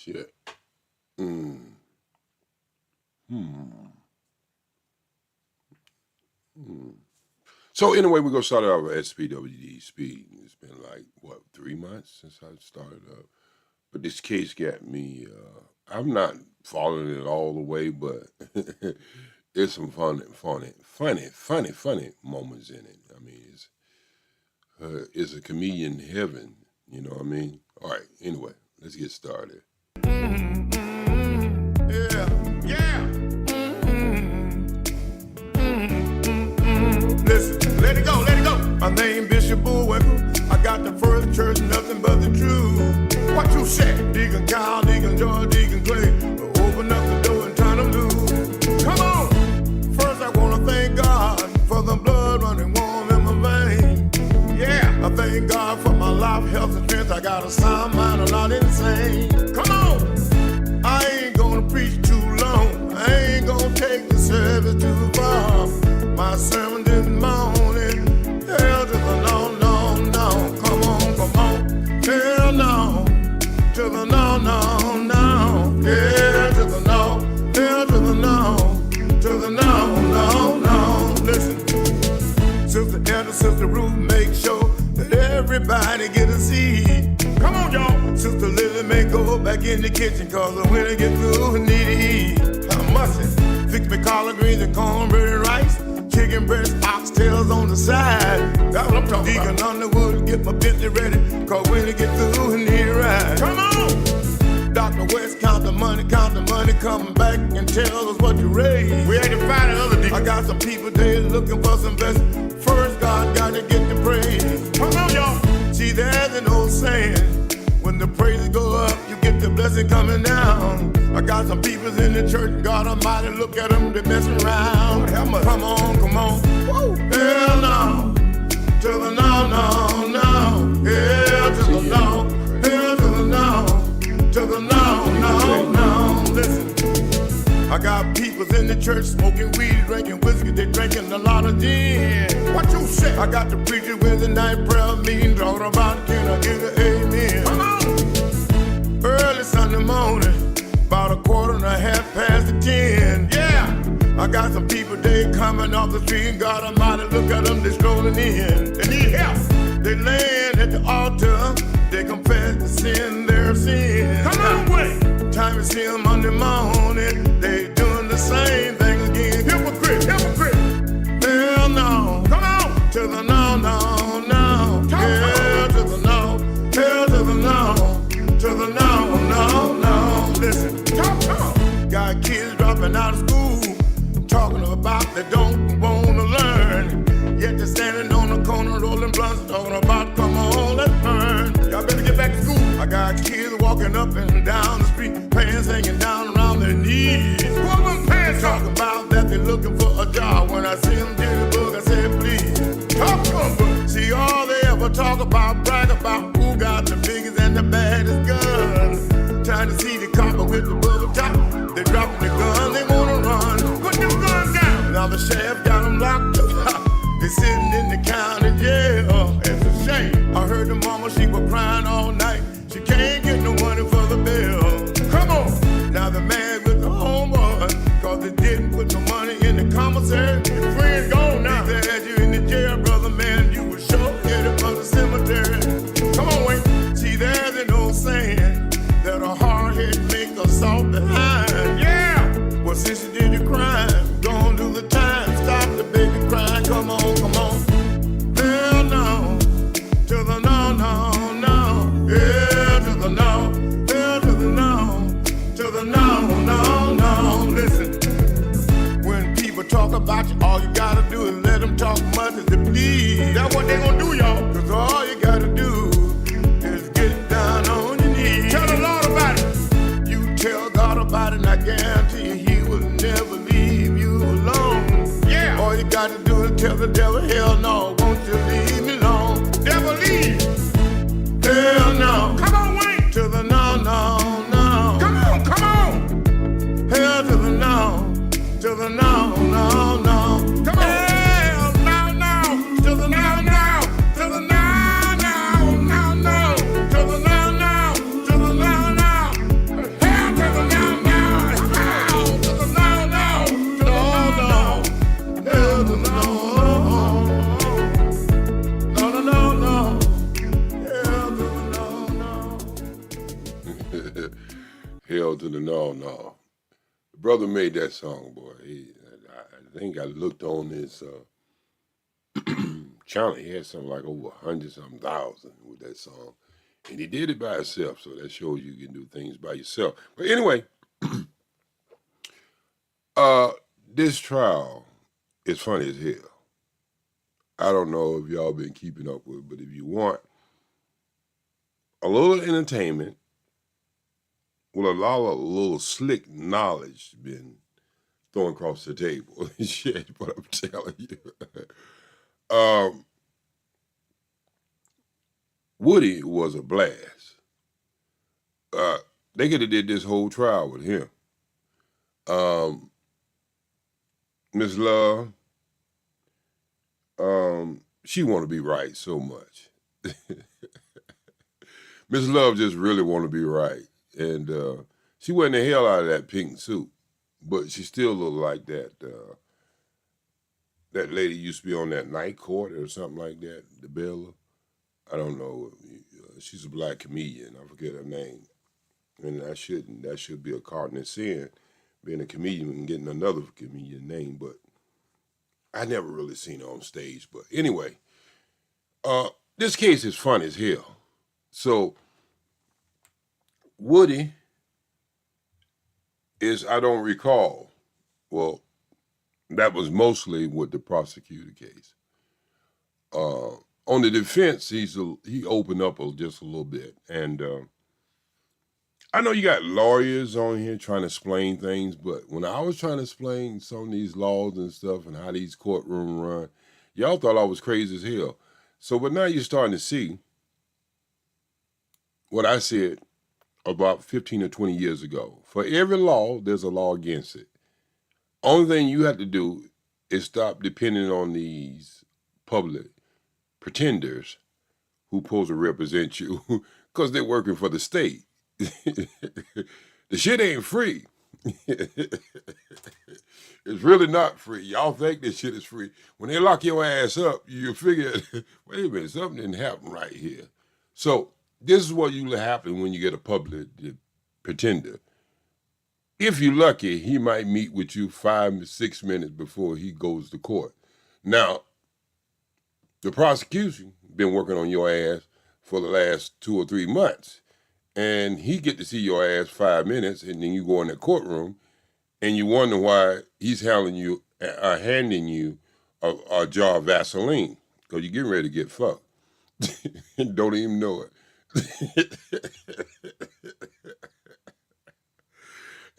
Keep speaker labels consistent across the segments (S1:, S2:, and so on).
S1: shit. Hmm. So anyway, we're gonna start out with SPWD Speed. It's been like what, 3 months since I started up, but this case got me. I'm not following it all the way, but there's some funny moments in it. I mean, it's a comedian heaven. You know what I mean? All right. Anyway, let's get started.
S2: Listen, let it go, let it go. My name Bishop Bullwinkle. I got the first church, nothing but the truth. What you say? Deacon Kyle, Deacon George, Deacon Clay. Open up the door and turn them loose. Come on. First I want to thank God for the blood running warm in my vein. Yeah, I thank God for my life, health, and strength. I got a sound mind, I'm not insane. Come on. I ain't gonna preach too long. I ain't gonna take the service too far. My sermon this morning, hell to the no, no, no. Come on, hell no. To the no, no, no. Hell to the no, hell to the no. To the no, no, no. Listen, Sister Edna, Sister Ruth, make sure that everybody get a seat. Come on, y'all. Sister Lily may go back in the kitchen, cause when I get through, I need to eat. I mustn't fix me collard greens and cornbread and rice. Chicken breast, oxtails on the side. That's what I'm talking about. Deacon Underwood, get my business ready, cause when I get through, I need a ride. Come on! Dr. West, count the money, come back and tell us what you raised. We ain't to find another deacon. I got some people there looking for some blessings. First, God gotta get the praise. Come on, y'all! See, there's an old saying, when the praises go up, you get the blessing coming down. I got some people in the church, God Almighty, look at them, they messing around. Come on. Woo. Hell no, to the no, no, no. Hell to the no, hell to the no, to the no, no, no. Listen, I got people in the church smoking weed, drinking whiskey, they drinking a lot of gin. What you say? I got the preacher with the night prayer meeting, talking about can I get an amen? Come on. Early Sunday morning, about 10:15. Yeah, I got some people, they coming off the street, and God Almighty, look at them, they strolling in. They need help. They laying at the altar, they confess to sin, their sin. Come on, wait. Time to see them Monday morning, they doing the same thing again. Hypocrite. Hell no. Come on. To the no, no, no. Hell to the no. Hell to the no. To the no, no, no. Listen. Talk. Got kids dropping out of school, talking about they don't want to learn. Yet they're standing on the corner rolling blunts, talking about come on, let's burn. Y'all better get back to school. I got kids walking up and down the street, pants hanging down around their knees. Pull them pants talking about that they're looking for a job. When I see them get the book, I say please. Talk to them. See, all they ever talk about, brag about who got the biggest and the baddest gun. Trying to see the copper with the bubble top. They dropping the gun, they wanna run. Put them guns down. Now the sheriff got them locked up. They sitting in the county jail. It's a shame. I heard the mama, she was crying all night. She can't get no money for the bill. Come on. Now the man with the homeboy, cause they didn't put no money in the commissary. Your friend gone now. They had you in the jail, brother, man. You were sure headed for the cemetery. Come on, wait. See, there's an old saying that a hard head make a soft behind. Yeah! Well, since you did your crime, go on do the time. Stop the baby crying. Come on. Hell no. To the no, no, no. Hell to the no. Hell to the no. To the no, no, no. Listen, when people talk about you, all you gotta do is let them talk much as they please. That's what they gonna do, y'all. Cause all you gotta do is get down on your knees. Tell the Lord about it. You tell God about it, and I guarantee you he will never leave you alone. Yeah. All you gotta do is tell the devil, hell no, won't you leave me alone? Devil leave. Hell no. Come on, Wayne. To the no, no, no. Come on. Hell to the no. To the no, no, no. Come on. Hell no. To the no, no. To the no, no, no, no. To the no, no. To the no, no.
S1: Hell to the no, no. The brother made that song, boy. I think I looked on his channel. He had something like over 100-something thousand with that song. And he did it by himself, so that shows you can do things by yourself. But anyway, this trial is funny as hell. I don't know if y'all been keeping up with it, but if you want a little entertainment with a lot of little slick knowledge been thrown across the table. Shit, what I'm telling you. Woody was a blast. They could have did this whole trial with him. Miss Love, she want to be right so much. Miss Love just really want to be right. And she wasn't the hell out of that pink suit, but she still looked like that that lady used to be on that Night Court or something like that, the Bella. I don't know. She's a black comedian. I forget her name. And that should be a cardinal sin, being a comedian and getting another comedian name, but I never really seen her on stage. But anyway, this case is fun as hell. So Woody is, I don't recall, well, that was mostly with the prosecutor case. On the defense, he opened up just a little bit. And I know you got lawyers on here trying to explain things, but when I was trying to explain some of these laws and stuff and how these courtrooms run, y'all thought I was crazy as hell. So, but now you're starting to see what I said about 15 or 20 years ago. For every law, there's a law against it. Only thing you have to do is stop depending on these public pretenders who supposed to represent you because they're working for the state. The shit ain't free. It's really not free. Y'all think this shit is free. When they lock your ass up, you figure, wait a minute, something didn't happen right here. So this is what usually happens when you get a public pretender. If you're lucky, he might meet with you 5 to 6 minutes before he goes to court. Now, the prosecution been working on your ass for the last 2 or 3 months. And he get to see your ass 5 minutes, and then you go in the courtroom, and you wonder why he's handing you a jar of Vaseline, because you're getting ready to get fucked. And don't even know it.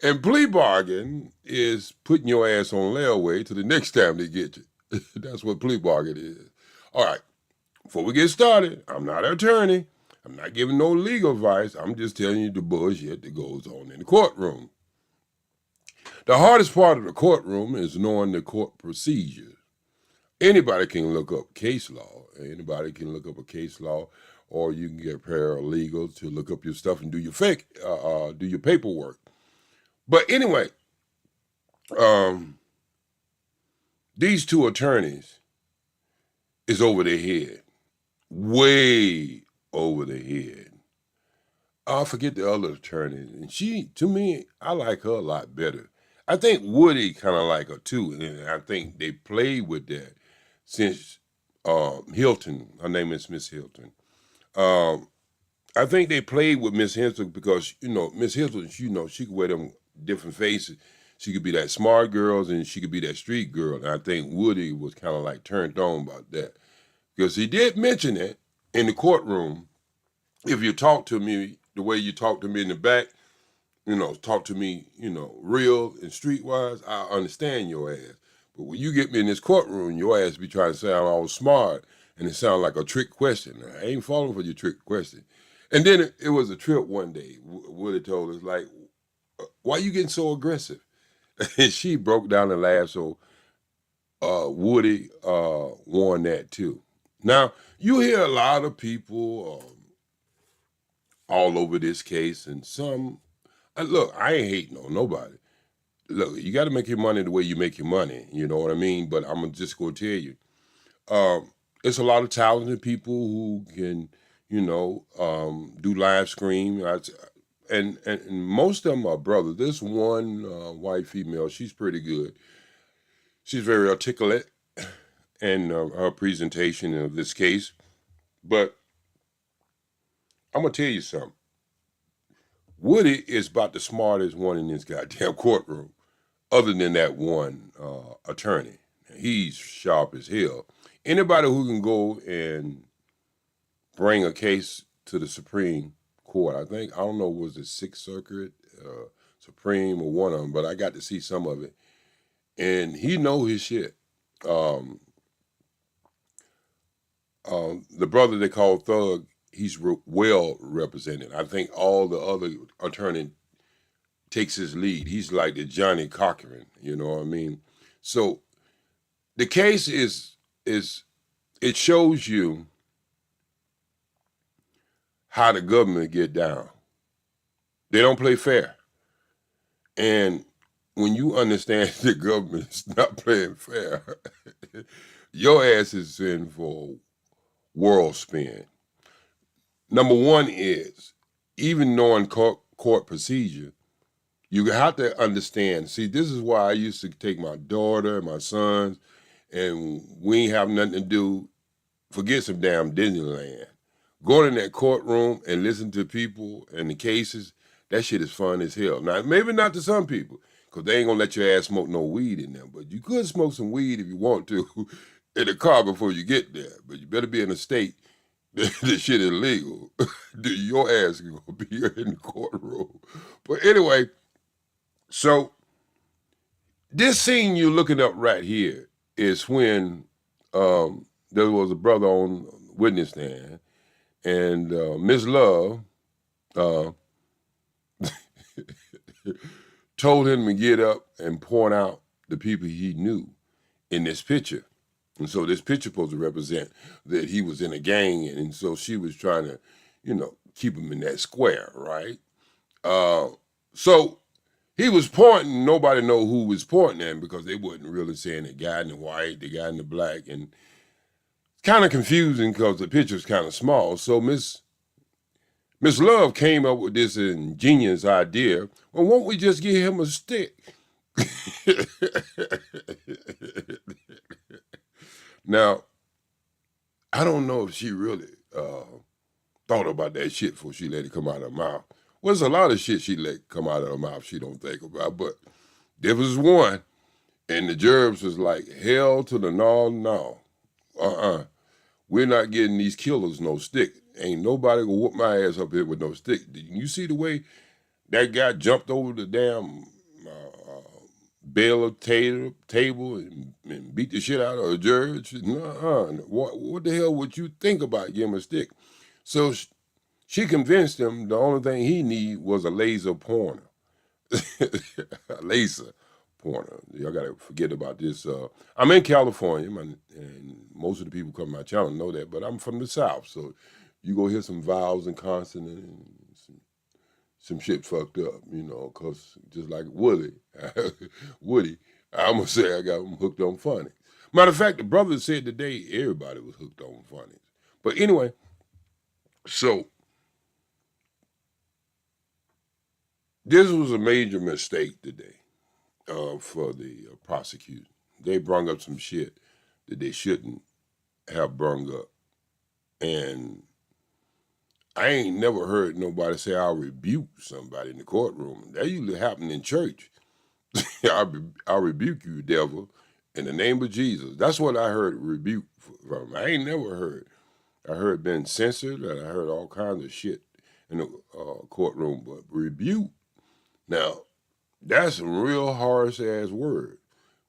S1: And plea bargain is putting your ass on layaway till the next time they get you. That's what plea bargain is. All right, before we get started, I'm not an attorney. I'm not giving no legal advice. I'm just telling you the bullshit that goes on in the courtroom. The hardest part of the courtroom is knowing the court procedures. Anybody can look up case law. Anybody can look up a case law, or you can get paralegals to look up your stuff and do your paperwork. But anyway, these two attorneys is over their head, way over their head. I forget the other attorney, and to me, I like her a lot better. I think Woody kind of like her too, and I think they played with that since Hilton. Her name is Miss Hilton. I think they played with Miss Hilton because Miss Hilton, she could wear them different faces. She could be that smart girl and she could be that street girl. And I think Woody was kind of like turned on about that because he did mention it in the courtroom. If you talk to me the way you talk to me in the back, talk to me, real and streetwise, I understand your ass. But when you get me in this courtroom, your ass be trying to sound all smart and it sounds like a trick question. I ain't falling for your trick question. And then it was a trip one day. Woody told us, like, why you getting so aggressive? And she broke down and laughed, so Woody won that too. Now, you hear a lot of people all over this case, and some, look, I ain't hating on nobody. Look, you got to make your money the way you make your money, you know what I mean? But I'm just going to tell you, it's a lot of talented people who can, do live stream. and most of them are brothers. This one white female, she's pretty good. She's very articulate in her presentation of this case. But I'm gonna tell you something. Woody is about the smartest one in this goddamn courtroom, other than that one attorney. He's sharp as hell. Anybody who can go and bring a case to the Supreme Court, I don't know, was it Sixth Circuit, Supreme, or one of them, but I got to see some of it. And he know his shit. The brother they call Thug, he's well represented. I think all the other attorney takes his lead. He's like the Johnny Cochran, you know what I mean? So the case is it shows you how the government get down. They don't play fair. And when you understand the government's not playing fair, your ass is in for world spin. Number one is, even knowing court procedure, you have to understand. See, this is why I used to take my daughter and my sons, and we ain't have nothing to do, forget some damn Disneyland. Going in that courtroom and listen to people and the cases, that shit is fun as hell. Now, maybe not to some people, because they ain't gonna let your ass smoke no weed in there, but you could smoke some weed if you want to in the car before you get there. But you better be in a state that this shit is legal. Your ass is gonna be in the courtroom. But anyway, so this scene you're looking up right here is when there was a brother on witness stand, and Miss Love told him to get up and point out the people he knew in this picture. And so this picture supposed to represent that he was in a gang, and so she was trying to, keep him in that square, right? So he was pointing, nobody know who was pointing at him because they wasn't really saying the guy in the white, the guy in the black, and it's kind of confusing because the picture's kind of small. So Miss Love came up with this ingenious idea. Well, won't we just give him a stick? Now, I don't know if she really thought about that shit before she let it come out of her mouth. Well, there's a lot of shit she let come out of her mouth she don't think about, but there was one, and the jurors was like, hell to the no. We're not getting these killers no stick. Ain't nobody gonna whoop my ass up here with no stick. Did you see the way that guy jumped over the damn bailiff table and beat the shit out of a judge? What the hell would you think about giving him a stick? So she convinced him the only thing he need was a laser pointer. A laser pointer. Y'all gotta forget about this. I'm in California, and most of the people come to my channel know that, but I'm from the South, so you go hear some vowels and consonants and some shit fucked up, because just like Woody, I'm gonna say I got him hooked on phonics. Matter of fact, the brother said today everybody was hooked on phonics. But anyway, so this was a major mistake today for the prosecutor. They brung up some shit that they shouldn't have brung up. And I ain't never heard nobody say I'll rebuke somebody in the courtroom. That usually happen in church. I'll rebuke you, devil, in the name of Jesus. That's what I heard rebuke from. I ain't never heard. I heard been censored, and I heard all kinds of shit in the courtroom, but rebuke. Now, that's some real harsh-ass word,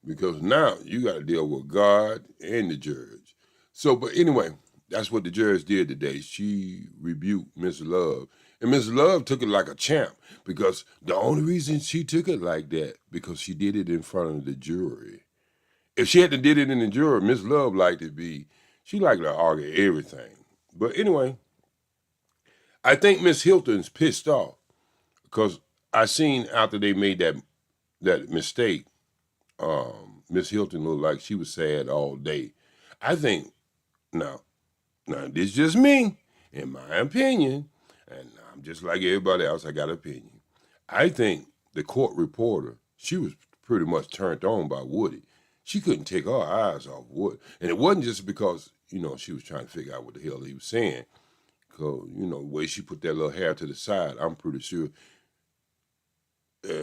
S1: because now you got to deal with God and the judge. So, but anyway, that's what the judge did today. She rebuked Miss Love. And Miss Love took it like a champ, because the only reason she took it like that, because she did it in front of the jury. If she hadn't did it in the jury, Miss Love she liked to argue everything. But anyway, I think Miss Hilton's pissed off, because I seen after they made that mistake, Miss Hilton looked like she was sad all day. I think, now, this is just me, in my opinion, and I'm just like everybody else. I got an opinion. I think the court reporter, she was pretty much turned on by Woody. She couldn't take her eyes off Woody. And it wasn't just because, she was trying to figure out what the hell he was saying. Because, the way she put that little hair to the side, I'm pretty sure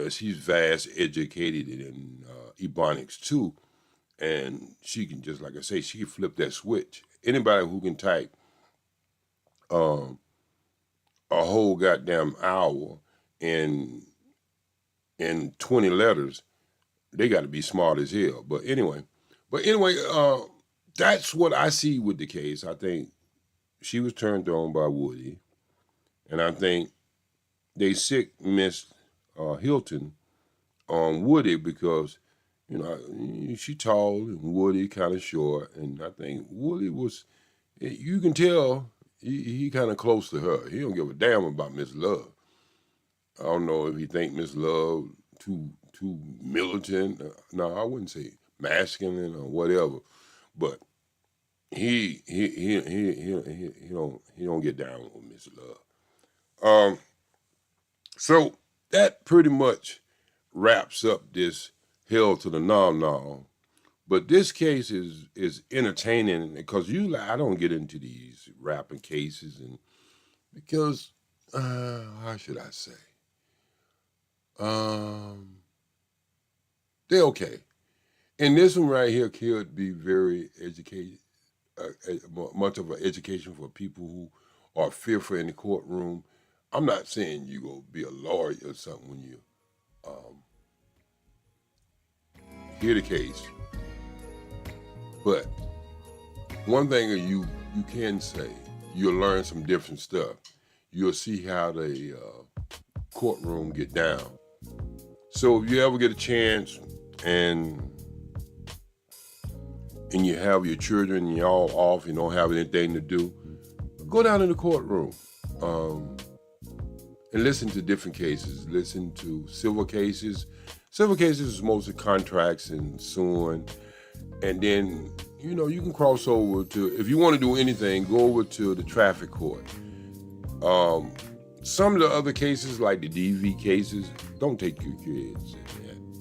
S1: she's vast educated in Ebonics too. And she can, just like I say, she can flip that switch. Anybody who can type a whole goddamn hour in 20 letters, they got to be smart as hell. But anyway, that's what I see with the case. I think she was turned on by Woody, and I think they sick Miss Hilton on Woody because, she tall and Woody kind of short, and I think Woody was, you can tell he kind of close to her. He don't give a damn about Miss Love. I don't know if he think Miss Love too militant. No, I wouldn't say masculine or whatever, but he don't get down with Miss Love. So that pretty much wraps up this Hell to the No. But this case is entertaining because I don't get into these rapping cases because how should I say? They're okay. And this one right here could be very educated, much of an education for people who are fearful in the courtroom. I'm not saying you go be a lawyer or something when you hear the case. But one thing you can say, you'll learn some different stuff. You'll see how the courtroom get down. So if you ever get a chance and you have your children and you're all off, you don't have anything to do, go down in the courtroom and listen to different cases. Listen to civil cases. Civil cases is mostly contracts and suing. And then, you can cross over to, if you want to do anything, go over to the traffic court. Some of the other cases, like the DV cases, don't take your kids.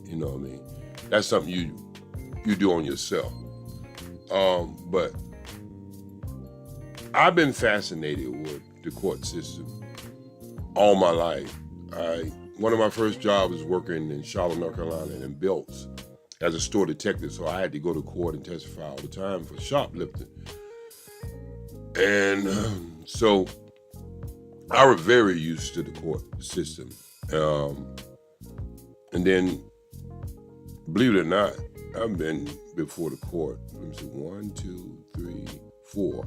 S1: You know what I mean? That's something you do on yourself. But I've been fascinated with the court system all my life. One of my first jobs was working in Charlotte, North Carolina, in Belts as a store detective, so I had to go to court and testify all the time for shoplifting. And so I was very used to the court system. And then, believe it or not, I've been before the court. Let me see, 1, 2, 3, 4.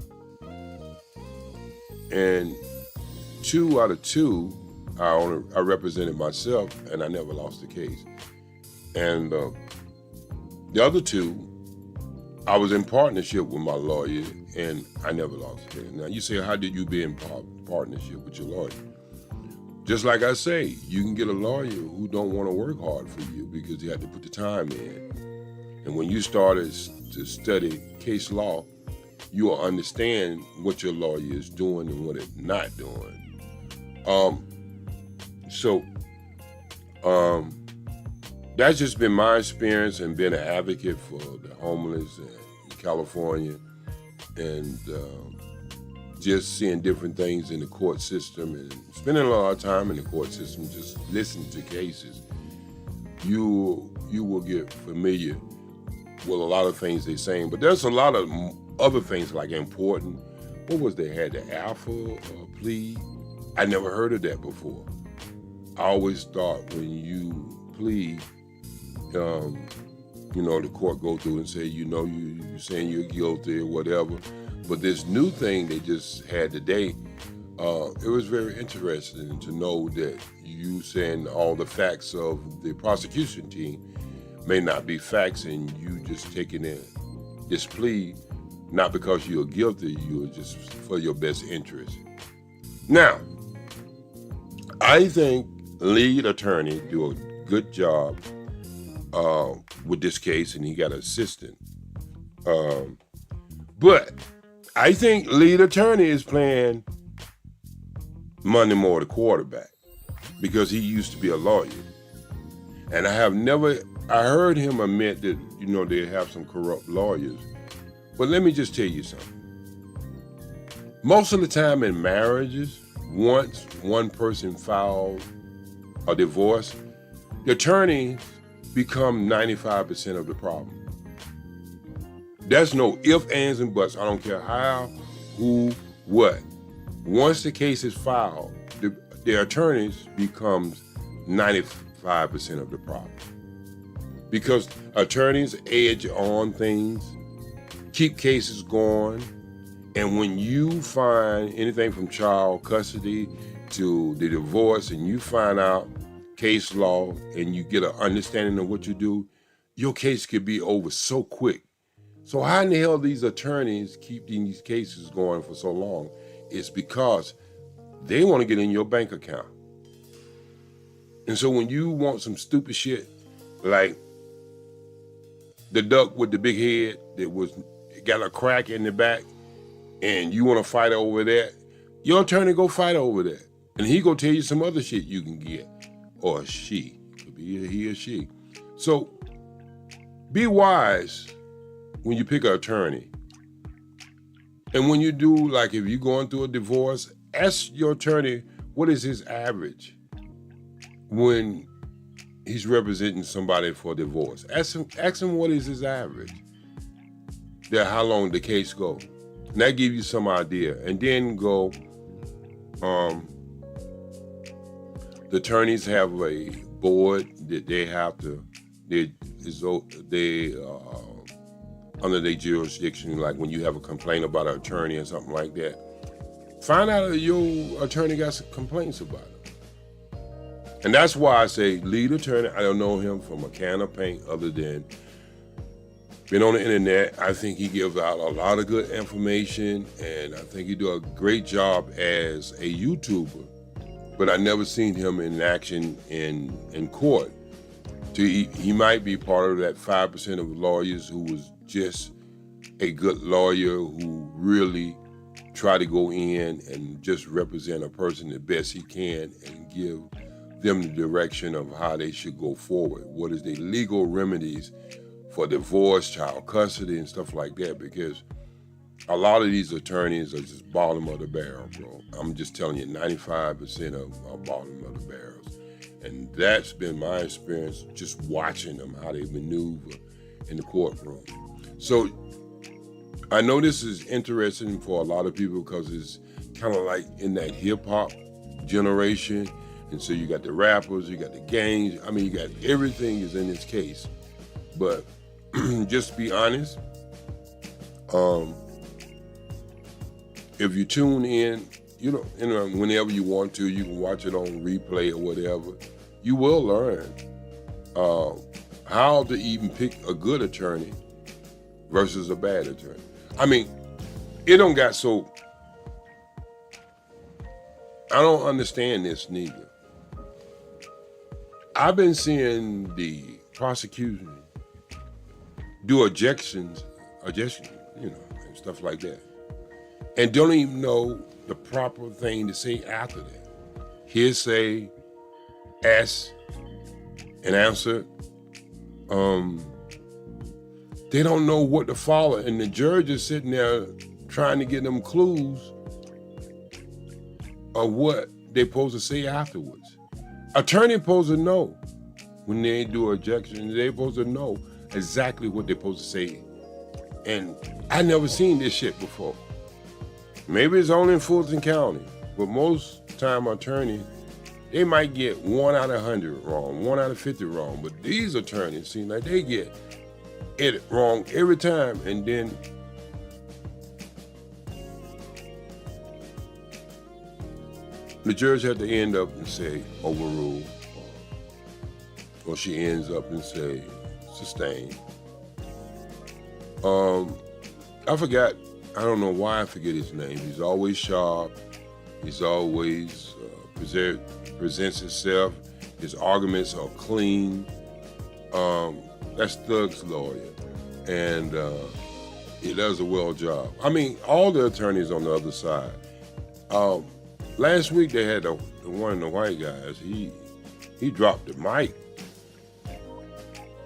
S1: And 2 out of 2, I represented myself, and I never lost a case. And the other 2, I was in partnership with my lawyer, and I never lost a case. Now, you say, how did you be in partnership with your lawyer? Just like I say, you can get a lawyer who don't want to work hard for you because you have to put the time in. And when you started to study case law, you will understand what your lawyer is doing and what it's not doing. That's just been my experience and being an advocate for the homeless in California, and just seeing different things in the court system and spending a lot of time in the court system, just listening to cases. You will get familiar with a lot of things they're saying, but there's a lot of other things like important. What was they had the alpha plea? I never heard of that before. I always thought when you plead, the court go through and say, you're saying you're guilty or whatever. But this new thing they just had today, it was very interesting to know that you saying all the facts of the prosecution team may not be facts, and you just taking this plea, not because you're guilty, you're just for your best interest. Now, I think lead attorney do a good job with this case, and he got an assistant. But I think lead attorney is playing Monday Moore, the quarterback, because he used to be a lawyer. And I heard him admit that, they have some corrupt lawyers. But let me just tell you something. Most of the time in marriages, once one person files a divorce, the attorneys become 95% of the problem. There's no ifs, ands, and buts. I don't care how, who, what. Once the case is filed, the attorneys becomes 95% of the problem. Because attorneys edge on things, keep cases going, and when you find anything from child custody to the divorce and you find out case law and you get an understanding of what you do, your case could be over so quick. So how in the hell these attorneys keep these cases going for so long? It's because they want to get in your bank account. And so when you want some stupid shit, like the duck with the big head that got a crack in the back, and you want to fight over that, your attorney go fight over that. And he go tell you some other shit you can get. Or she. Could be he or she. So be wise when you pick an attorney. And when you do, like if you're going through a divorce, ask your attorney, what is his average when he's representing somebody for divorce? Ask him what is his average. How long the case go. And that gives you some idea. And then go, the attorneys have a board that they have to, they under their jurisdiction, like when you have a complaint about an attorney or something like that, find out if your attorney got some complaints about it. And that's why I say lead attorney. I don't know him from a can of paint other than been on the internet. I think he gives out a lot of good information, and I think he do a great job as a YouTuber, but I never seen him in action in court. He might be part of that 5% of lawyers who was just a good lawyer who really try to go in and just represent a person the best he can and give them the direction of how they should go forward. What is the legal remedies for divorce, child custody, and stuff like that, because a lot of these attorneys are just bottom of the barrel, bro. I'm just telling you, 95% are bottom of the barrels. And that's been my experience just watching them, how they maneuver in the courtroom. So I know this is interesting for a lot of people because it's kind of like in that hip hop generation. And so you got the rappers, you got the gangs. I mean, you got everything is in this case. But just be honest. If you tune in, whenever you want to, you can watch it on replay or whatever. You will learn how to even pick a good attorney versus a bad attorney. I mean, it don't got so. I don't understand this neither. I've been seeing the prosecution do objections, and stuff like that, and don't even know the proper thing to say after that. Hearsay, ask and answer. They don't know what to follow, and the judge is sitting there trying to get them clues of what they're supposed to say afterwards. Attorney supposed to know when they do objections. They're supposed to know exactly what they're supposed to say. And I never seen this shit before. Maybe it's only in Fulton County, but most time attorneys, they might get 1 out of 100 wrong, 1 out of 50 wrong. But these attorneys seem like they get it wrong every time, and then the judge had to end up and say overrule, or she ends up and say sustain. I forgot, I don't know why I forget his name. He's always sharp. He's always presents himself. His arguments are clean. That's Thug's lawyer. And he does a well job. I mean, all the attorneys on the other side. Last week they had the one of the white guys. He dropped the mic,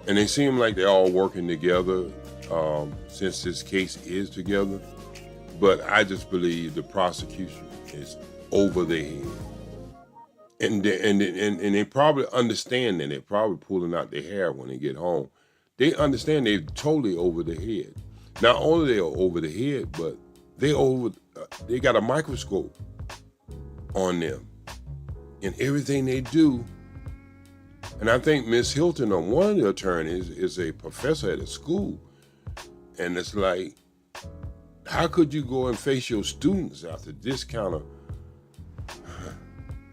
S1: and they seem like they're all working together since this case is together. But I just believe the prosecution is over their head, and they probably understand that they're probably pulling out their hair when they get home. They understand they're totally over their head. Not only they are over the head, but they got a microscope on them and everything they do. And I think Miss Hilton, on one of the attorneys, is a professor at a school. And it's like, how could you go and face your students after this kind of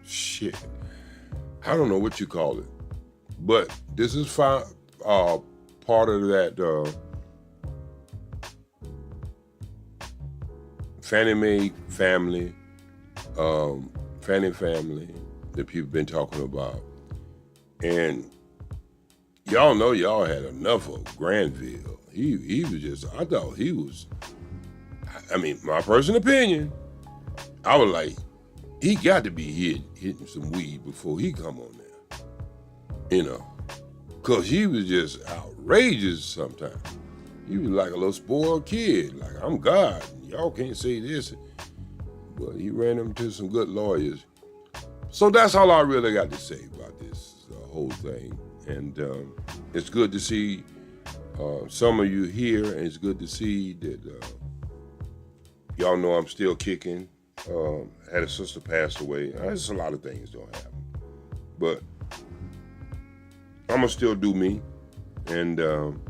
S1: shit? I don't know what you call it, but this is part of that Fannie family that people been talking about. And y'all know y'all had enough of Granville. He was just, I thought he was, I mean, my personal opinion, I was like, he got to be hitting some weed before he come on there. You know, because he was just outrageous sometimes. He was like a little spoiled kid, like, I'm God, y'all can't say this. But he ran into some good lawyers. So that's all I really got to say about this whole thing. And it's good to see some of you here, and it's good to see that y'all know I'm still kicking. Had a sister pass away. There's a lot of things don't happen. But I'm going to still do me. And I'm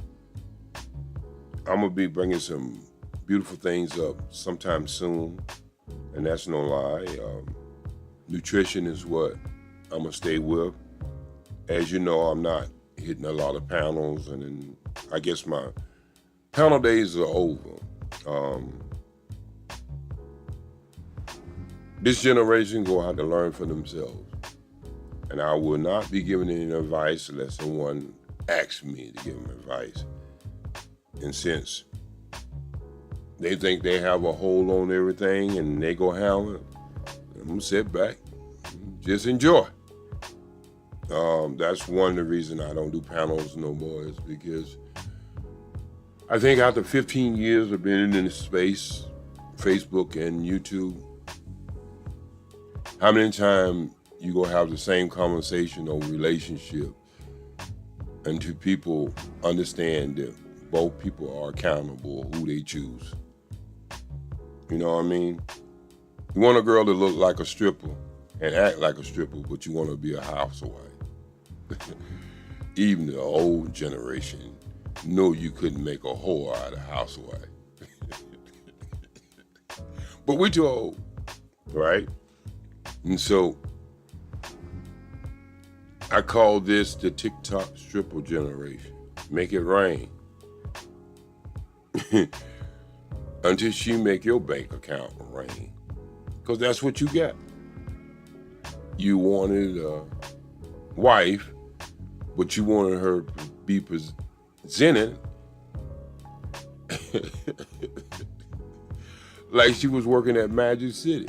S1: going to be bringing some beautiful things up sometime soon. And that's no lie. Nutrition is what I'm going to stay with. As you know, I'm not hitting a lot of panels, and then I guess my panel days are over. This generation will have to learn for themselves. And I will not be giving any advice unless someone asks me to give them advice. And since they think they have a hold on everything and they go handle it, I'm going to sit back, just enjoy. That's one of the reasons I don't do panels no more, is because I think after 15 years of being in this space, Facebook and YouTube, how many times you gonna have the same conversation on relationship until people understand that both people are accountable who they choose? You know what I mean? You want a girl that look like a stripper and act like a stripper, but you want to be a housewife. Even the old generation know you couldn't make a whore out of a housewife. But we're too old, right? And so I call this the TikTok stripper generation. Make it rain. Until she make your bank account rain. Because that's what you got. You wanted a wife, but you wanted her to be presented like she was working at Magic City.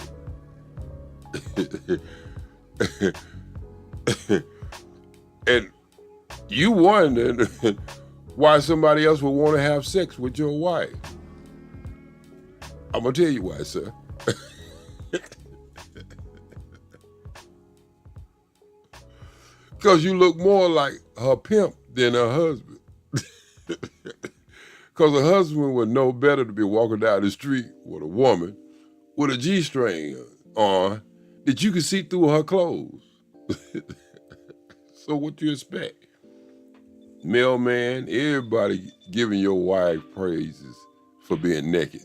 S1: And you wondered why somebody else would want to have sex with your wife. I'm going to tell you why, sir. Because you look more like her pimp than her husband. Because her husband would know better to be walking down the street with a woman with a G-string on that you could see through her clothes. So what you expect? Mailman, everybody giving your wife praises for being naked.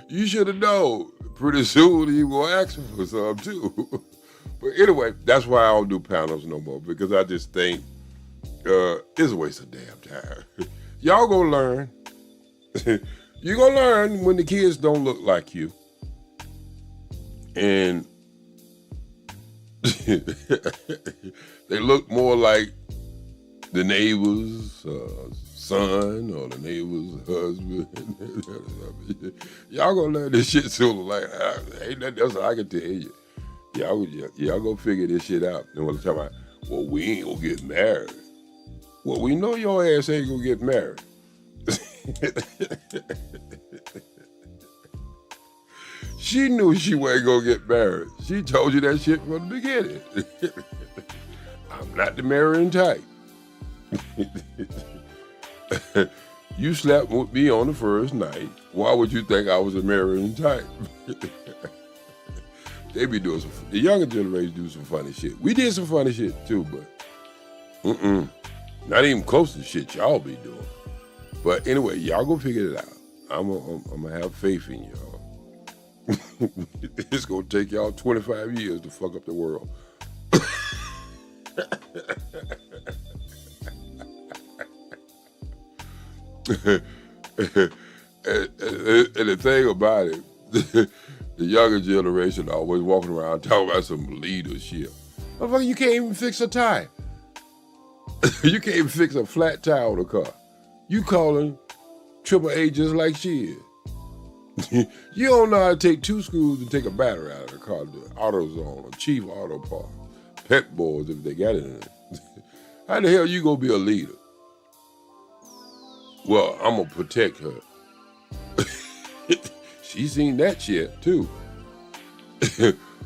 S1: You should have known. Pretty soon he will ask for some too. But anyway, that's why I don't do panels no more, because I just think it's a waste of damn time. Y'all gonna learn. You're gonna learn when the kids don't look like you. And they look more like the neighbor's son or the neighbor's husband. Y'all gonna learn this shit sooner or later. Ain't nothing else I can tell you. Y'all gonna figure this shit out. And when I'm talking about, well, we ain't gonna get married. Well, we know your ass ain't gonna get married. She knew she wasn't gonna get married. She told you that shit from the beginning. I'm not the marrying type. You slept with me on the first night. Why would you think I was a marrying type? They be doing the younger generation do some funny shit. We did some funny shit too, but not even close to shit y'all be doing. But anyway, y'all go figure it out. I'm gonna have faith in y'all. It's gonna take y'all 25 years to fuck up the world. And the thing about it, the younger generation always walking around talking about some leadership. Motherfucker, you can't even fix a tie. You can't even fix a flat tire on a car. You calling AAA just like she is. You don't know how to take 2 screws and take a battery out of the car. The AutoZone or Chief Auto Parts, Pet Boys if they got it in it. How the hell you gonna be a leader? Well, I'm gonna protect her. She seen that shit too.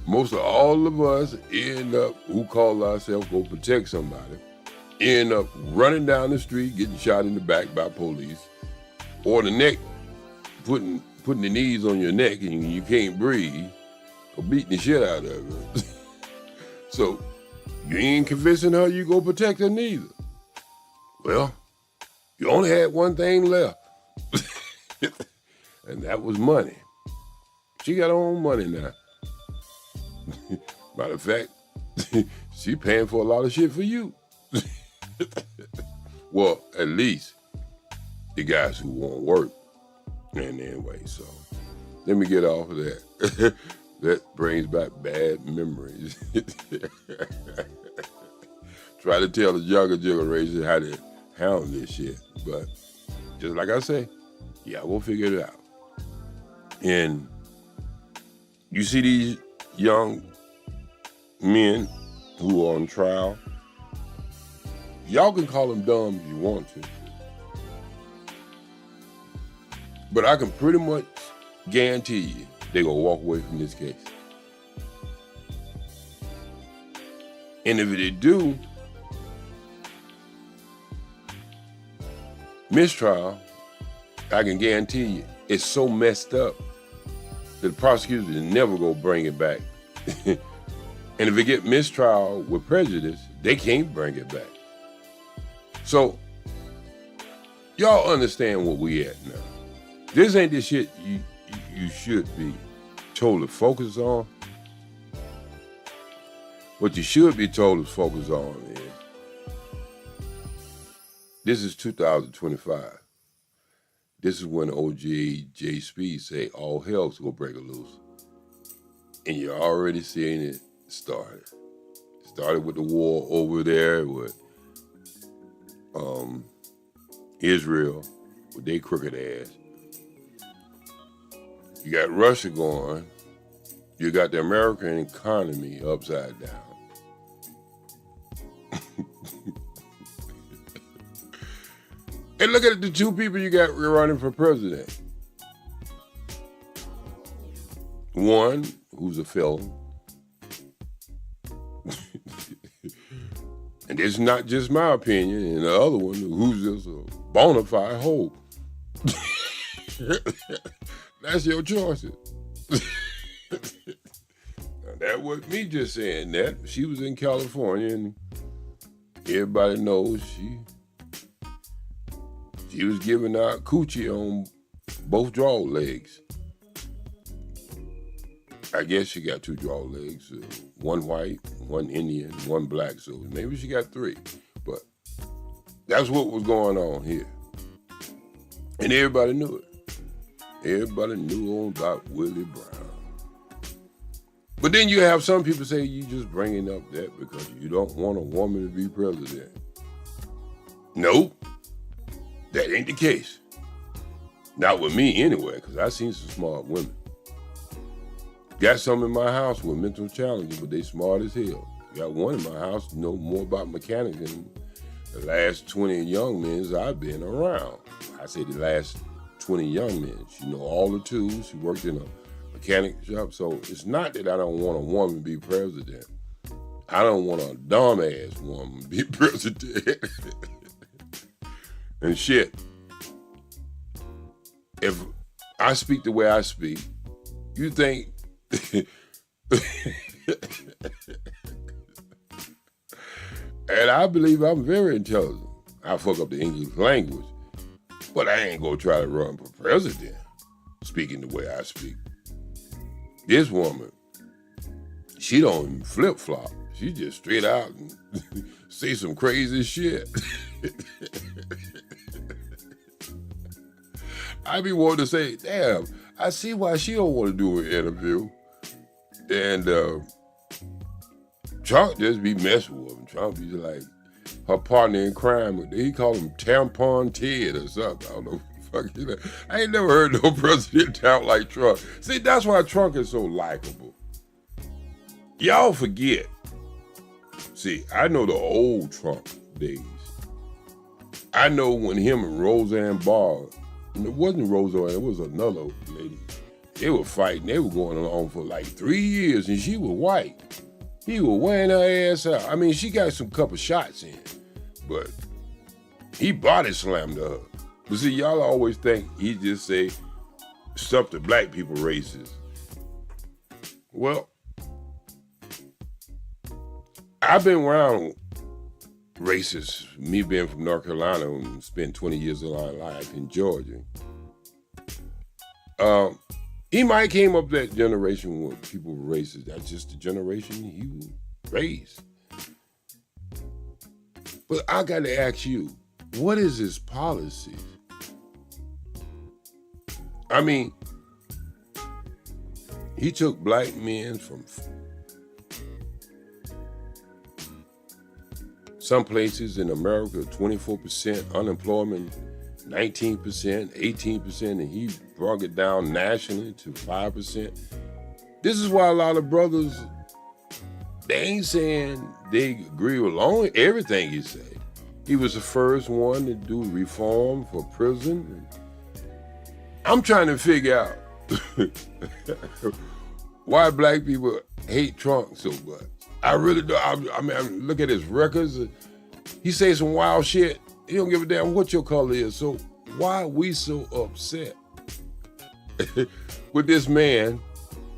S1: Most of all of us end up, who call ourselves go protect somebody, end up running down the street, getting shot in the back by police, or the neck, putting the knees on your neck and you can't breathe, or beating the shit out of her. So you ain't convincing her you go protect her neither. Well, you only had one thing left. And that was money. She got her own money now. Matter of fact, she paying for a lot of shit for you. Well, at least the guys who won't work. And anyway, so let me get off of that. That brings back bad memories. Try to tell the younger generation how to handle this shit. But just like I say, yeah, we'll figure it out. And you see these young men who are on trial, y'all can call them dumb if you want to. But I can pretty much guarantee you they're gonna walk away from this case. And if they do, mistrial, I can guarantee you, it's so messed up that the prosecutors is never gonna bring it back. And if it get mistrial with prejudice, they can't bring it back. So, y'all understand where we at now. This ain't the shit you should be totally focused on. What you should be totally focused on is, this is 2025. This is when OGJAYSPEED say all hell's gonna break loose. And you're already seeing it started. It started with the war over there with Israel, with their crooked ass. You got Russia going. You got the American economy upside down. And look at the 2 people you got running for president. One who's a felon. And it's not just my opinion. And the other one who's just a bona fide hoe. That's your choices. That wasn't me just saying that. She was in California and everybody knows she was giving out coochie on both draw legs. I guess she got 2 draw legs, one white, one Indian, one black, so maybe she got 3. But that's what was going on here. And everybody knew it. Everybody knew about Willie Brown. But then you have some people say you just bringing up that because you don't want a woman to be president. Nope, that ain't the case. Not with me anyway, because I seen some smart women. Got some in my house with mental challenges, but they smart as hell. Got one in my house know more about mechanics than the last 20 young men I've been around. I say the last 20 young men. She know all the tools. She worked in a mechanic shop. So it's not that I don't want a woman to be president. I don't want a dumb-ass woman to be president. And shit, if I speak the way I speak, you think and I believe I'm very intelligent. I fuck up the English language, but I ain't gonna try to run for president speaking the way I speak. This woman, she don't even flip-flop. She just straight out and say some crazy shit. I be wanting to say, damn, I see why she don't want to do an interview. And Trump just be messing with him. Trump be like her partner in crime. He call him Tampon Ted or something. I don't know. Fuck you know. I ain't never heard no president talk like Trump. See, that's why Trump is so likable. Y'all forget. See, I know the old Trump days. I know when him and Roseanne Barr, and it wasn't Roseanne, it was another lady. They were fighting. They were going along for like 3 years, and she was white. He was wearing her ass out. I mean, she got some couple shots in, but he body slammed her. But see, y'all always think he just say stuff to black people racist. Well, I've been around racists, me being from North Carolina and spent 20 years of my life in Georgia. He might came up that generation when people were racist. That's just the generation he was raised. But I got to ask you, what is his policy? I mean, he took black men from some places in America, 24% unemployment, 19%, 18%, and he brought it down nationally to 5%. This is why a lot of brothers, they ain't saying they agree with everything he said. He was the first one to do reform for prison. I'm trying to figure out why black people hate Trump so much. I really do. I mean, look at his records. He say some wild shit. He don't give a damn what your color is. So why are we so upset with this man?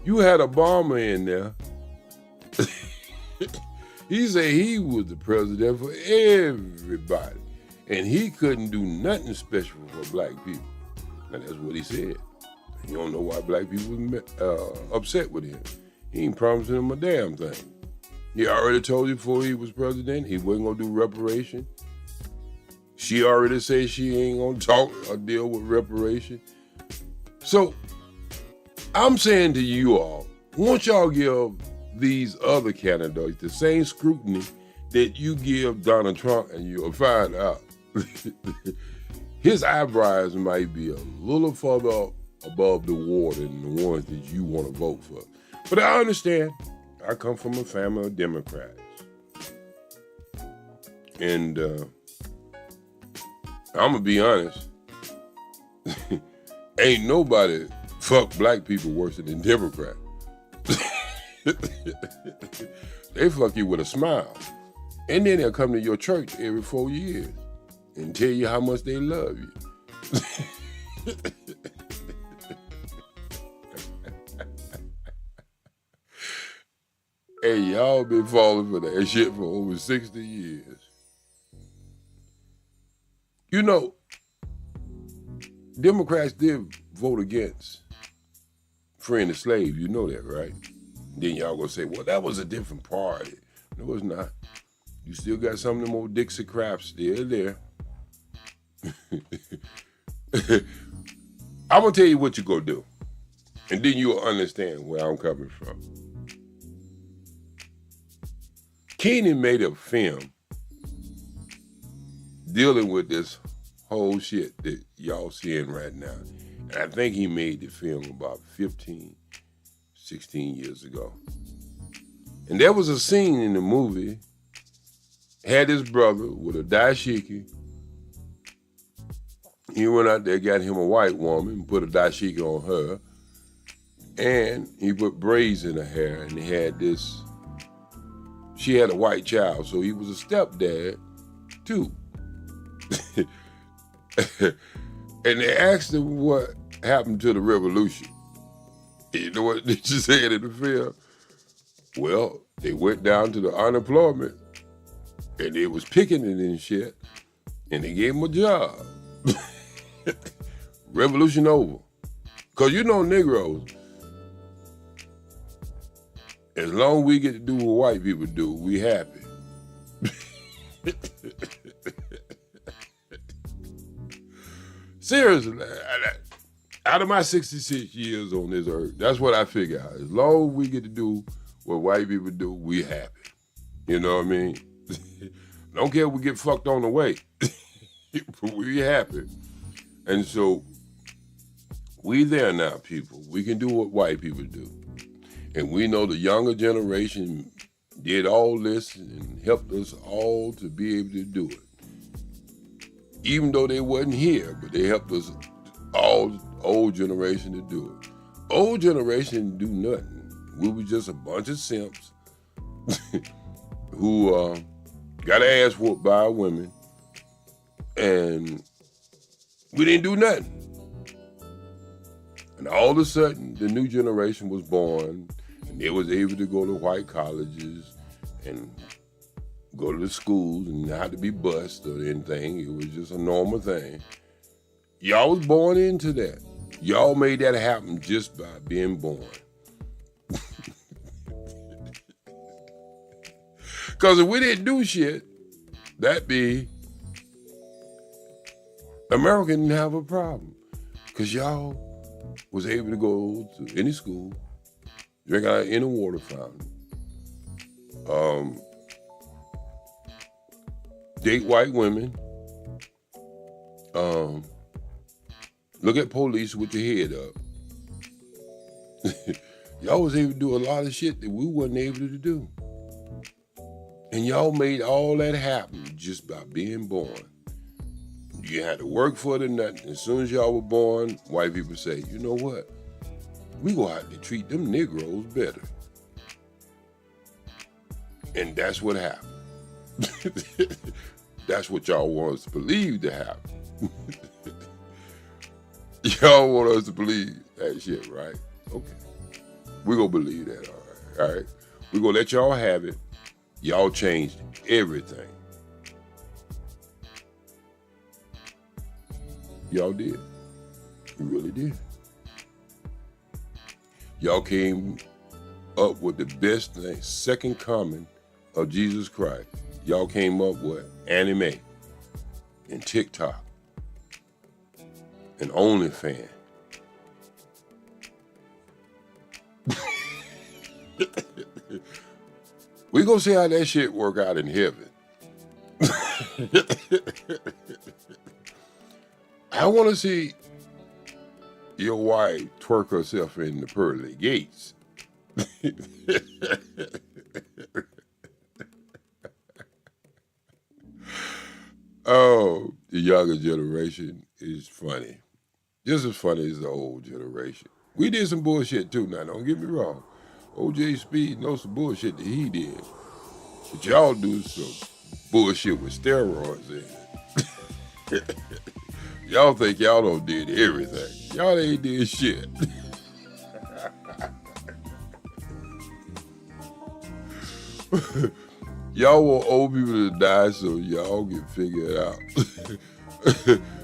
S1: You had Obama in there. He said he was the president for everybody. And he couldn't do nothing special for black people. And that's what he said. You don't know why black people was upset with him. He ain't promising them a damn thing. He already told you before he was president he wasn't gonna do reparation. She already said she ain't gonna talk or deal with reparation. So I'm saying to you all, won't y'all give these other candidates the same scrutiny that you give Donald Trump, and you'll find out his eyebrows might be a little further up above the water than the ones that you want to vote for. But I understand. I come from a family of Democrats. And I'm going to be honest. Ain't nobody fuck black people worse than Democrats. They fuck you with a smile. And then they'll come to your church every 4 years and tell you how much they love you. Hey, y'all been falling for that shit for over 60 years. You know, Democrats did vote against freeing the slaves. You know that, right? Then y'all gonna say, well, that was a different party. No, it's not. You still got some of them old Dixie craps still there. I'm gonna tell you what you gonna do. And then you'll understand where I'm coming from. Keenan made a film dealing with this whole shit that y'all seeing right now. And I think he made the film about 15, 16 years ago. And there was a scene in the movie, had his brother with a dashiki. He went out there, got him a white woman, put a dashiki on her, and he put braids in her hair, and he had this, she had a white child, so he was a stepdad too. And they asked him what happened to the revolution. You know what they just said in the film? Well, they went down to the unemployment and they was picking it and shit, and they gave him a job. Revolution over. Because you know Negroes, as long as we get to do what white people do, we happy. Seriously, out of my 66 years on this earth, that's what I figure out. As long as we get to do what white people do, we happy. You know what I mean? Don't care if we get fucked on the way. We happy. And so, we there now, people. We can do what white people do. And we know the younger generation did all this and helped us all to be able to do it. Even though they wasn't here, but they helped us all, old generation, to do it. Old generation didn't do nothing. We were just a bunch of simps who got their ass whooped by women, and we didn't do nothing. And all of a sudden, the new generation was born, and they was able to go to white colleges and go to the schools and not to be bused or anything. It was just a normal thing. Y'all was born into that. Y'all made that happen just by being born. Because if we didn't do shit, that'd be, America didn't have a problem. Because y'all was able to go to any school, drink out of any water fountain, date white women, look at police with your head up. Y'all was able to do a lot of shit that we wasn't able to do. And y'all made all that happen just by being born. You had to work for it or nothing. As soon as y'all were born, white people say, you know what? We go out and treat them Negroes better. And that's what happened. That's what y'all want us to believe to happen. Y'all want us to believe that shit, right? Okay. We're going to believe that, all right? We're going to let y'all have it. Y'all changed everything. Y'all did. You really did. Y'all came up with the best thing, second coming of Jesus Christ. Y'all came up with anime and TikTok and OnlyFans. We gonna see how that shit work out in heaven. I want to see your wife twerk herself in the pearly gates. Oh, the younger generation is funny. Just as funny as the old generation. We did some bullshit too now, don't get me wrong. OGJAYSPEED knows some bullshit that he did. But y'all do some bullshit with steroids in it. Y'all think y'all done did everything. Y'all ain't did shit. Y'all want old people to die so y'all can figure it out.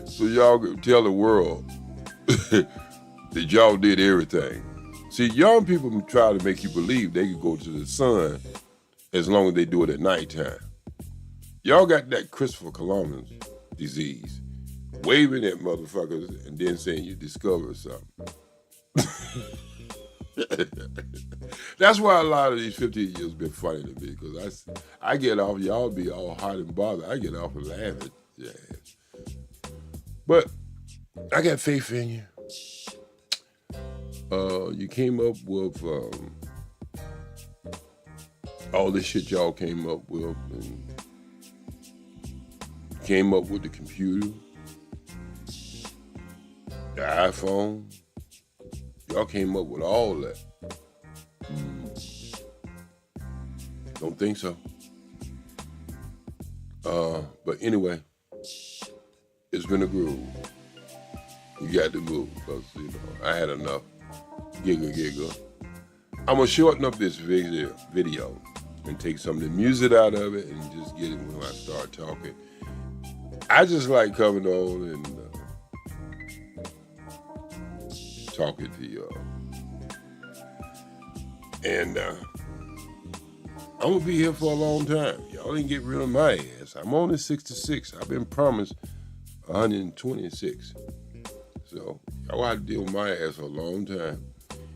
S1: So y'all can tell the world that y'all did everything. See, young people try to make you believe they can go to the sun as long as they do it at nighttime. Y'all got that Christopher Columbus disease, waving at motherfuckers and then saying you discovered something. That's why a lot of these 15 years been funny to me, because I get off, y'all be all hot and bothered. I get off and laughing. jazz. But I got faith in you. You came up with all this shit y'all came up with, and came up with the computer, the iPhone. Y'all came up with all that. Don't think so. But anyway, it's been a groove. You got to move, because, you know, I had enough giggle. I'm going to shorten up this video and take some of the music out of it and just get it when I start talking. I just like coming on and talking to y'all. And I'm going to be here for a long time. Y'all didn't get rid of my ass. I'm only 66. I've been promised 126. So y'all have to deal with my ass for a long time.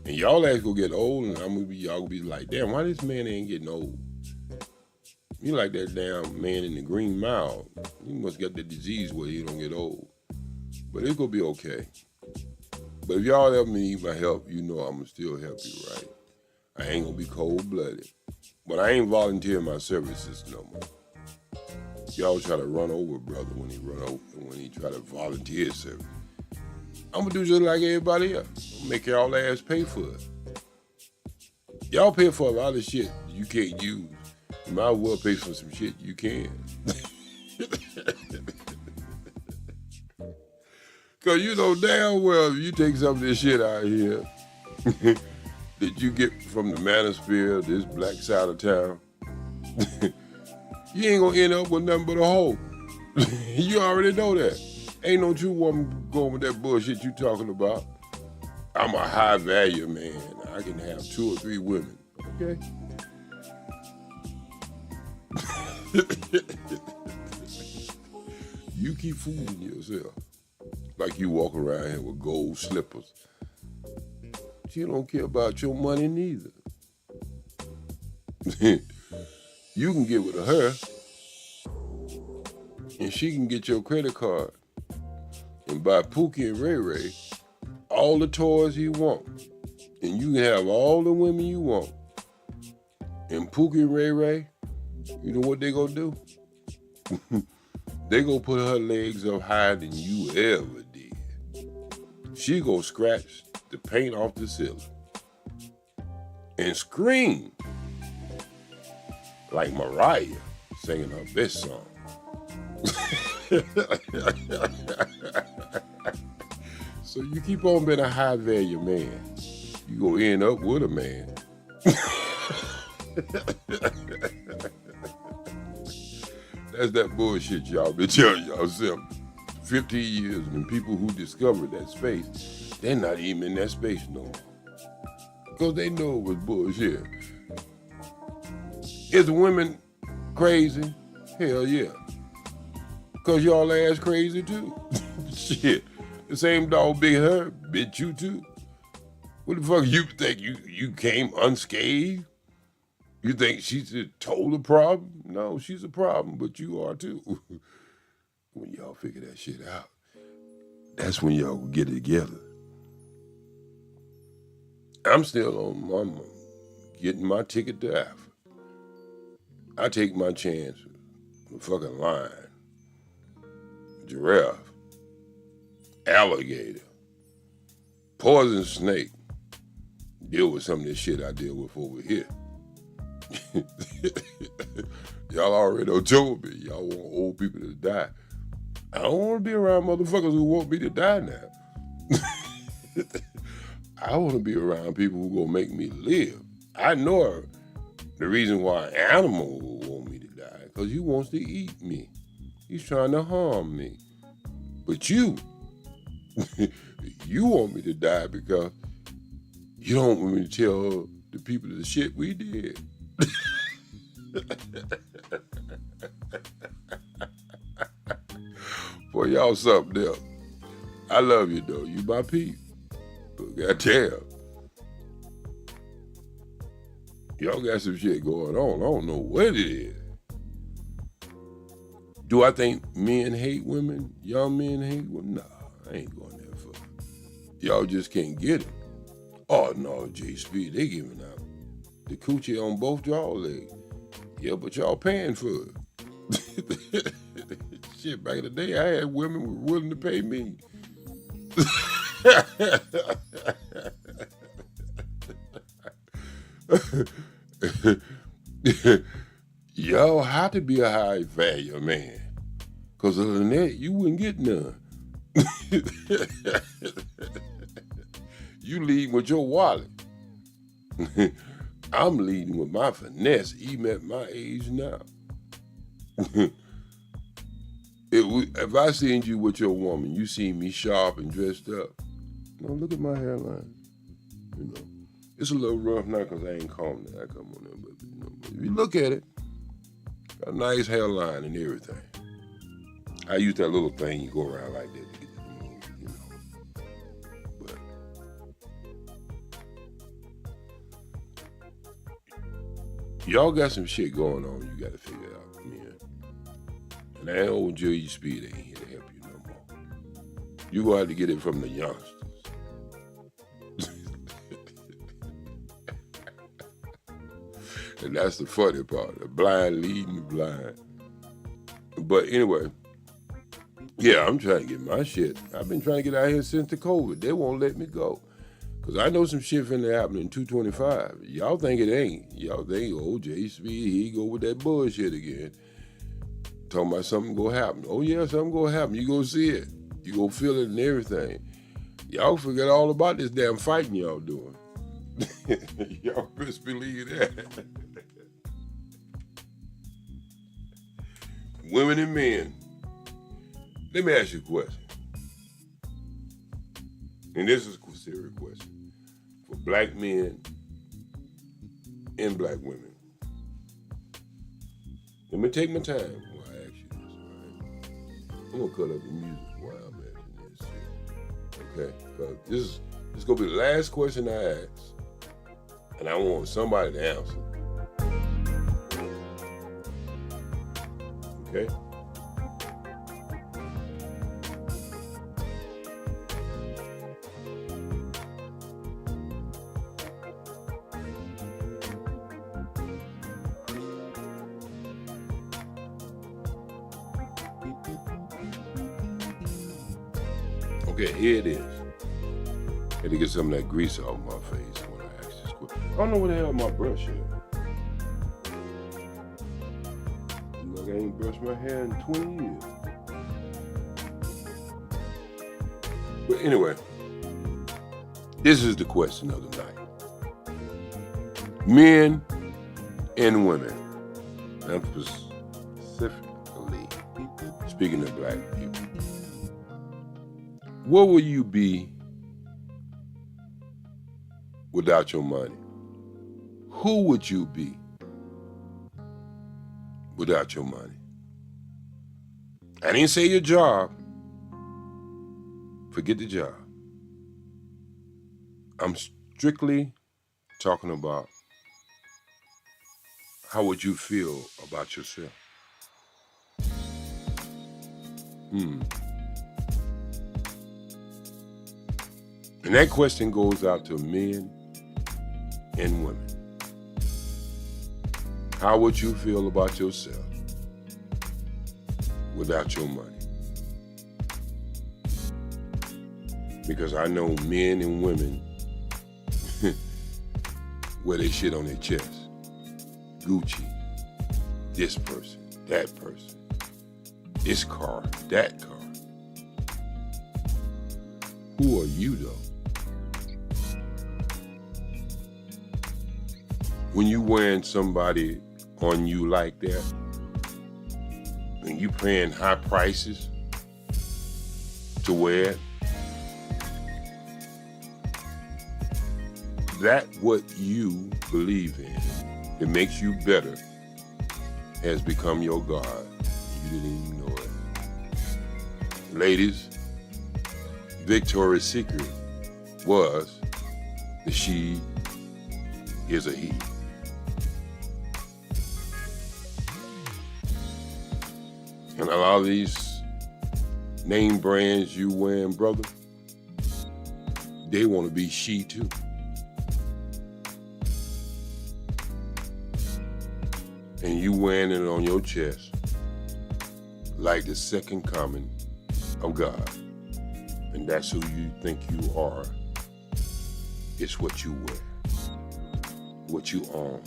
S1: And y'all ass gonna get old, and y'all gonna be like, damn, why this man ain't getting old? You like that damn man in the Green Mile. He must get the disease where he don't get old. But it's gonna be okay. But if y'all ever need my help, you know I'm gonna still help you, right? I ain't gonna be cold-blooded. But I ain't volunteering my services no more. Y'all try to run over brother when he try to volunteer his service. I'm gonna do just like everybody else. I'm gonna make y'all ass pay for it. Y'all pay for a lot of shit you can't use. You might as well pay for some shit you can. Cause you know damn well if you take some of this shit out here that you get from the manosphere, this black side of town, you ain't gonna end up with nothing but a hole. You already know that. Ain't no true woman going with that bullshit you talking about. I'm a high value man. I can have 2 or 3 women, okay? You keep fooling yourself like you walk around here with gold slippers. She don't care about your money neither. You can get with her and she can get your credit card and buy Pookie and Ray Ray all the toys you want. And you can have all the women you want. And Pookie and Ray Ray, you know what they gonna do? They gonna put her legs up higher than you ever did. She gonna scratch the paint off the ceiling and scream like Mariah singing her best song. So you keep on being a high value man, you gonna end up with a man. That's that bullshit y'all been telling yourself 15 years, and people who discovered that space, they're not even in that space no more. Because they know it was bullshit. Is women crazy? Hell yeah. Because y'all ass crazy too. Shit. The same dog big her, bit you too. What the fuck you think? You came unscathed? You think she's a total problem? No, she's a problem, but you are too. When y'all figure that shit out, that's when y'all get it together. I'm still on getting my ticket to Africa. I take my chance with a fucking lion, giraffe, alligator, poison snake. Deal with some of this shit I deal with over here. Y'all already told me y'all want old people to die. I don't want to be around motherfuckers who want me to die now. I want to be around people who gonna make me live. I know the reason why an animal will want me to die, because he wants to eat me. He's trying to harm me. But you, you want me to die because you don't want me to tell the people the shit we did. Boy, y'all something else. I love you though. You my peep. But goddamn. Y'all got some shit going on. I don't know what it is. Do I think men hate women? Young men hate women? Nah, I ain't going that far. Y'all just can't get it. Oh no, J-Speed, they giving out the coochie on both y'all legs. Yeah, but y'all paying for it. Shit, back in the day, I had women who were willing to pay me. Y'all have to be a high value man. Because other than that, you wouldn't get none. You lead with your wallet. I'm leading with my finesse, even at my age now. If I seen you with your woman, you see me sharp and dressed up. No, look at my hairline. You know, it's a little rough now because I ain't combed it. I come on there, but you know, if you look at it, got a nice hairline and everything. I use that little thing you go around like that to get the move, you know. But y'all got some shit going on you got to figure out, man. And that OGJAYSPEED ain't here to help you no more. You gonna have to get it from the youngsters. And that's the funny part, the blind leading the blind. But anyway, yeah, I'm trying to get my shit. I've been trying to get out here since the COVID. They won't let me go. Because I know some shit finna happen in 225. Y'all think it ain't. Y'all think, oh, J-Speed, he go with that bullshit again. Talking about something gonna happen. Oh yeah, something gonna happen. You gonna see it. You gonna feel it and everything. Y'all forget all about this damn fighting y'all doing. Y'all best believe that. Women and men. Let me ask you a question. And this is a serious question. For black men and black women. Let me take my time while I ask you this, all right? I'm gonna cut up the music while I'm asking this shit. Okay? Because this is gonna be the last question I ask. And I want somebody to answer. Okay? Okay, here it is. Had to get some of that grease off my face when I ask this question. I don't know where the hell my brush is. Look, I ain't brushed my hair in 20 years. But anyway, this is the question of the night. Men and women, and specifically speaking of black people, where will you be without your money? Who would you be without your money? I didn't say your job. Forget the job. I'm strictly talking about how would you feel about yourself? And that question goes out to men and women. How would you feel about yourself without your money? Because I know men and women wear their shit on their chest. Gucci, this person, that person, this car, that car. Who are you though? When you wearing somebody on you like that, and you paying high prices to wear it, that what you believe in, that makes you better, has become your God. You didn't even know it. Ladies, Victoria's Secret was that she is a he. And a lot of these name brands you wearing, brother, they want to be she too. And you wearing it on your chest like the second coming of God. And that's who you think you are. It's what you wear, what you own.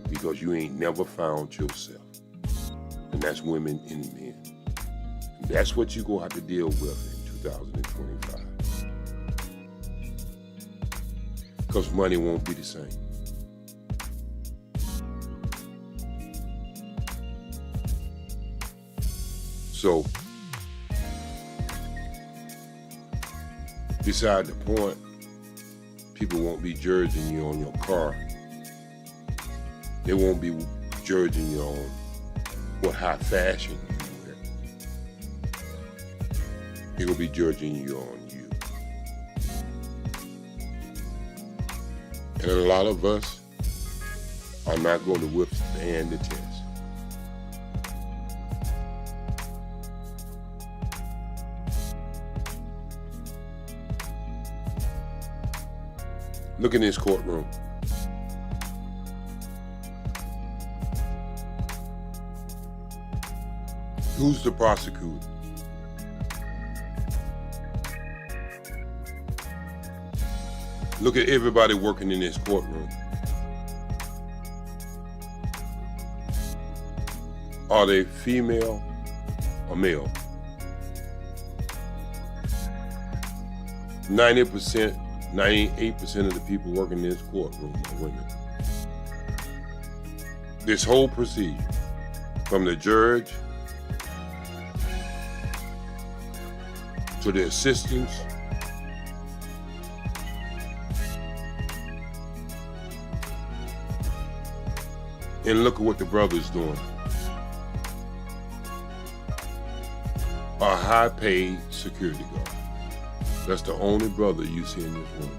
S1: Because you ain't never found yourself. And that's women and men. And that's what you're going to have to deal with in 2025. Because money won't be the same. So, beside the point, people won't be judging you on your car. They won't be judging you on what high fashion you wear. They're going to be judging you on you. And a lot of us are not going to withstand the test. Look in this courtroom. Who's the prosecutor? Look at everybody working in this courtroom. Are they female or male? 90%, 98% of the people working in this courtroom are women. This whole procedure, from the judge to the assistants, and look at what the brother's doing. A high-paid security guard. That's the only brother you see in this room.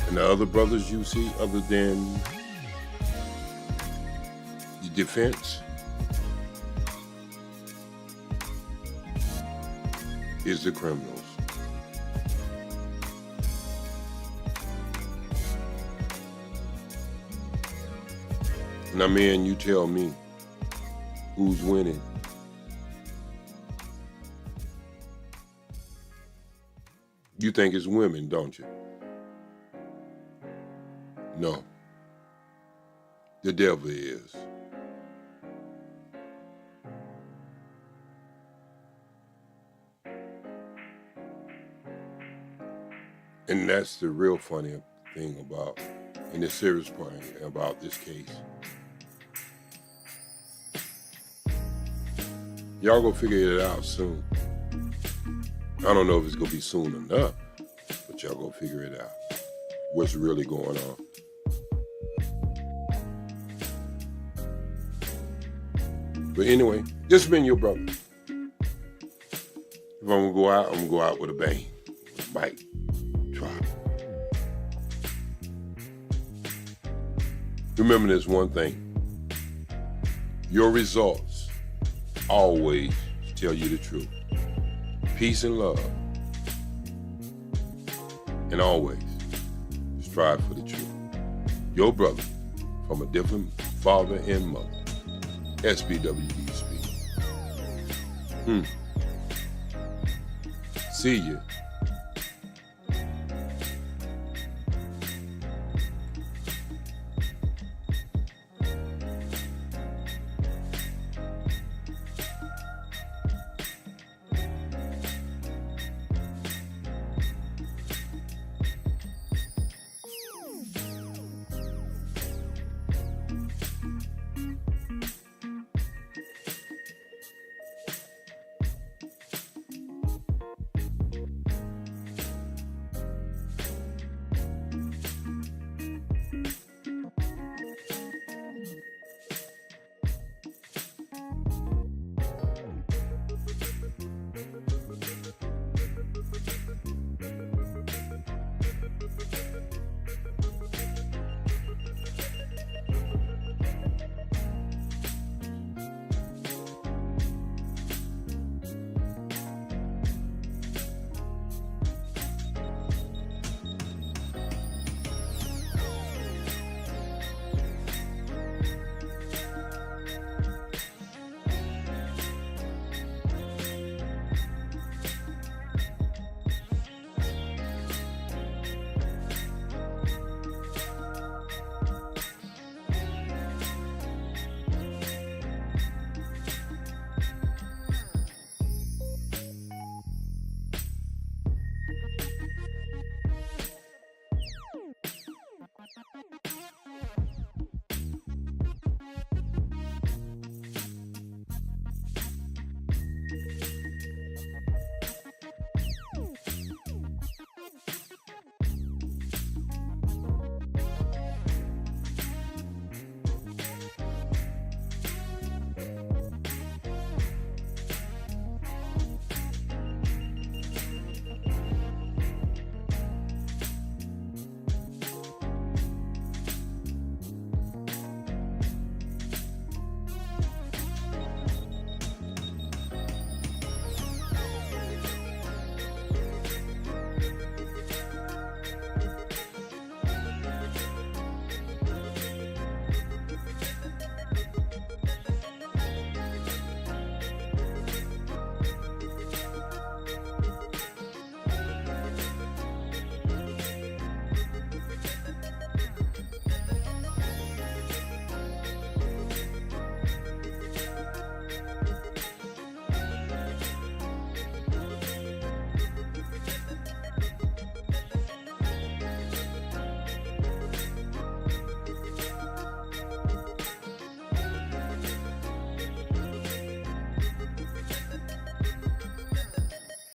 S1: And the other brothers you see, other than the defense, is the criminals. Now, man, you tell me who's winning. You think it's women, don't you? No. The devil is. And that's the real funny thing about, and the serious part about this case. Y'all gonna figure it out soon. I don't know if it's gonna be soon enough, but y'all gonna figure it out. What's really going on. But anyway, this has been your brother. If I'm gonna go out, I'm gonna go out with a bang. Mike, try. Remember this one thing. Your results always tell you the truth. Peace and love. And always strive for the truth. Your brother from a different father and mother. SBWD Speed. See you